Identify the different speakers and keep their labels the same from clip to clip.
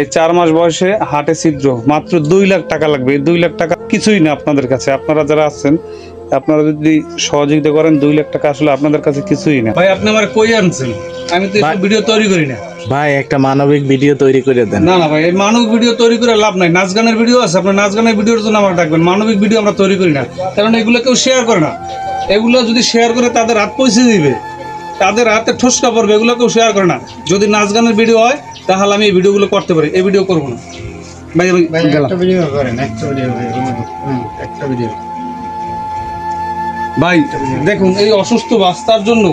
Speaker 1: এই 4 মাস বয়সে হার্টে ছিদ্র, মাত্র 2 লাখ টাকা লাগবে। এই 2 লাখ টাকা কিছুই না আপনাদের কাছে। আপনারা যারা আছেন, আপনারা যদি সহযোগিতা করেন, 2 লাখ টাকা আসলে আপনাদের কাছে কিছুই না। ভাই আপনি আমার কই আনছেন? আমি তো এই ভিডিও তৈরি করি না
Speaker 2: ভাই, একটা মানবিক ভিডিও তৈরি করে দেন।
Speaker 1: না না ভাই, এই মানবিক ভিডিও তৈরি করে লাভ নাই। নাচ গানের ভিডিও আছে, আপনার নাচ গানের ভিডিওর জন্য আমার ডাকবেন। মানবিক ভিডিও আমরা তৈরি করি না, কারণ এগুলো কেউ শেয়ার করে না। এগুলো যদি শেয়ার করে তাদের হাত পয়সা দিবে, তাদের হাতে ঠোসকা পড়বে। এগুলো কেউ শেয়ার করে না। যদি নাচ গানের ভিডিও হয় তাহলে আমি এই ভিডিওগুলো করতে পারি, এই ভিডিও করবো না। ভাই
Speaker 3: একটা ভিডিও করেন, একটা ভিডিও একটা ভিডিও।
Speaker 1: ভাই দেখুন, এই অসুস্থ বাচ্চার জন্য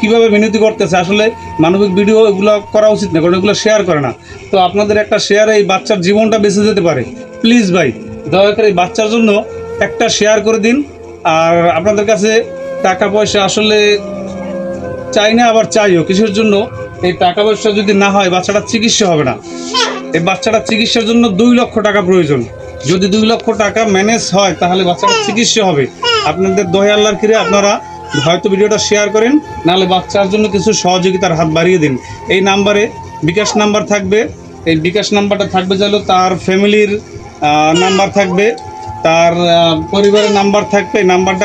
Speaker 1: কিভাবে মিনতি করতেছে। আসলে মানবিক ভিডিও এগুলো করা উচিত না, কারণ এগুলো শেয়ার করে না। তো আপনাদের একটা শেয়ারে এই বাচ্চার জীবনটা বেঁচে যেতে পারে। প্লিজ ভাই, দয়া করে এই বাচ্চার জন্য একটা শেয়ার করে দিন। আর আপনাদের কাছে টাকা পয়সা আসলে চাই না, আবার চাইও কিসের জন্য। এই টাকা পয়সা যদি না হয় বাচ্চাটার চিকিৎসা হবে না। এই বাচ্চাটার চিকিৎসার জন্য 2 লক্ষ টাকা প্রয়োজন। যদি 2 লক্ষ টাকা ম্যানেজ হয় তাহলে বাচ্চাটার চিকিৎসা হবে। আপনাদের দয়া আল্লাহর কিরে আপনারা হয়তো ভিডিওটা শেয়ার করেন, নাহলে বাচ্চার জন্য কিছু সহযোগিতার হাত বাড়িয়ে দিন। এই নাম্বারে বিকাশ নাম্বার থাকবে। এই বিকাশ নাম্বারটা থাকবে চাইলে তার ফ্যামিলির নাম্বার থাকবে, তার পরিবারের নাম্বার থাকবে। এই নাম্বারটা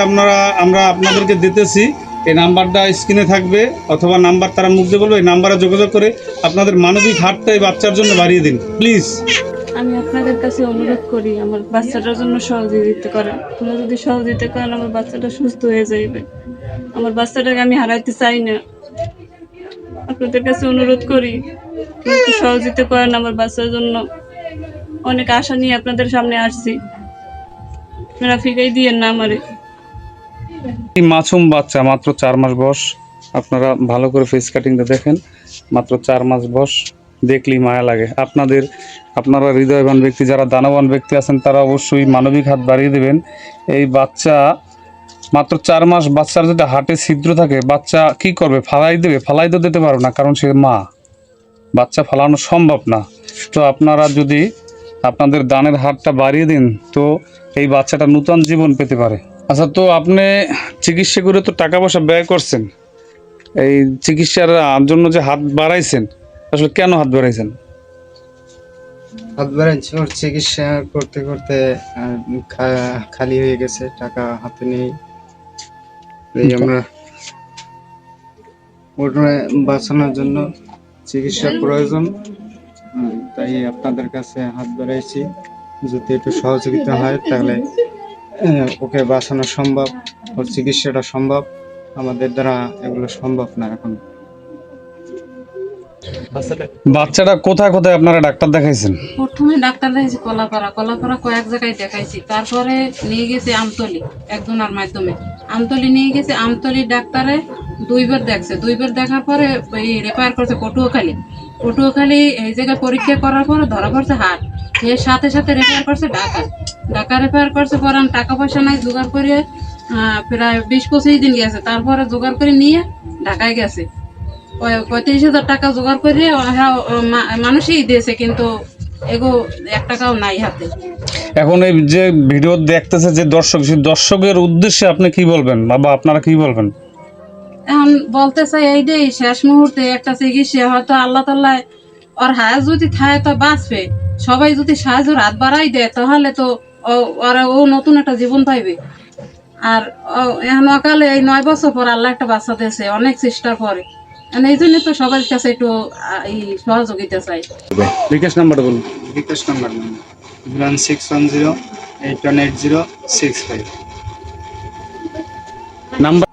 Speaker 1: আমরা আপনাদেরকে দিতেছি। এই নাম্বারটা স্ক্রিনে থাকবে, অথবা নাম্বার তারা মুখ দিয়ে বলবে। এই নাম্বারে যোগাযোগ করে আপনাদের মানবিক হাতটা এই বাচ্চার জন্য বাড়িয়ে দিন প্লিজ।
Speaker 4: আমি আপনাদের কাছে অনুরোধ করি, আমার বাচ্চাটার জন্য সহযোগিতা করেন। আপনারা যদি সহযোগিতা করেন, আমার বাচ্চাটা সুস্থ হয়ে যাবে। আমার বাচ্চাটাকে আমি হারাইতে চাই না। আপনাদের কাছে অনুরোধ করি, একটু সহযোগিতা করেন আমার বাচ্চার জন্য। অনেক আশা নিয়ে আপনাদের সামনে আসছি, আপনারা ফিরাই দিয়েন না আমারে।
Speaker 1: এই মাসুম বাচ্চা, মাত্র 4 মাস বয়স। আপনারা ভালো করে ফেস কাটিংটা দেখেন। মাত্র 4 মাস বয়স, দেখলেই মায়া লাগে। আপনারা হৃদয়বান ব্যক্তি, যারা দানবান ব্যক্তি আছেন, তারা অবশ্যই মানবিক হাত বাড়িয়ে দেবেন। এই বাচ্চা মাত্র 4 মাস, বাচ্চার যদি হার্টে ছিদ্র থাকে, বাচ্চা কি করবে? ফালাই দেবে? ফালাই তো দিতে পারবে না, কারণ সে মা। বাচ্চা ফালানো সম্ভব না। তো আপনারা যদি আপনাদের দানের হাতটা বাড়িয়ে দিন, তো এই বাচ্চাটা নূতন জীবন পেতে পারে। আচ্ছা, তো আপনি চিকিৎসা করে তো টাকা পয়সা ব্যয় করছেন। এই চিকিৎসার জন্য যে হাত বাড়াইছেন, আসলে কেন হাত বাড়াইছেন?
Speaker 3: হাত বাড়াচ্ছি ওর চিকিৎসা করতে করতে খালি হয়ে গেছে, টাকা হাতে নেই। এই আমরা ওটা বাঁচানোর জন্য চিকিৎসার প্রয়োজন, তাই আপনাদের কাছে হাত বাড়াইছি। যদি একটু সহযোগিতা হয় তাহলে ওকে বাঁচানো সম্ভব, ওর চিকিৎসাটা সম্ভব। আমাদের দ্বারা এগুলো সম্ভব না এখন।
Speaker 1: বাচ্চাটা কোথায় কোথায় আপনারা ডাক্তার দেখাইছেন?
Speaker 5: প্রথমে ডাক্তার দেখাইছি কলাপাড়া কয়েক জায়গায় দেখাইছি। তারপরে নিয়ে গেছে আমতলি, একজনের মাধ্যমে আমতলি নিয়ে গেছে। আমতলি ডাক্তারে 2বার দেখছে। 2বার দেখার পরে রেফার করছে পটুয়াখালী। এই জায়গায় পরীক্ষা করার পরে ধরা পড়ছে হার্ট। এর সাথে সাথে রেফার করছে ঢাকা রেফার করছে। পরে টাকা পয়সা নাই, জোগাড় করে প্রায় 20-25 দিন গেছে। তারপরে জোগাড় করে নিয়ে ঢাকায় গেছে। 35,000 টাকা জোগাড় করে মানুষই দিয়েছে, কিন্তু এগো 1 টাকাও নাই হাতে।
Speaker 1: এখন এই যে ভিডিও দেখতেছে যে দর্শক, সেই দর্শকের উদ্দেশ্যে আপনি কি বলবেন, বাবা আপনারা কি বলবেন?
Speaker 5: এখন বলতে চাই এইটাই, শেষ মুহূর্তে একটা চিকিৎসা হয়তো আল্লাহ তাআলা ওর হায়াত যদি থাকে তো বাঁচবে। সবাই যদি সাহায্যের হাত বাড়াই দেয় তাহলে তো ও নতুন একটা জীবন পাইবে। আর এখন অকালে এই 9 বছর পর আল্লাহ একটা বাচ্চা দিয়েছে, অনেক চেষ্টার পরে। এই জন্য তো সবার কাছে একটু সহযোগিতা চাই।
Speaker 1: বিকাশ নাম্বারটা বলুন।
Speaker 3: বিকাশ নাম্বার 1610 818065
Speaker 1: নাম্বার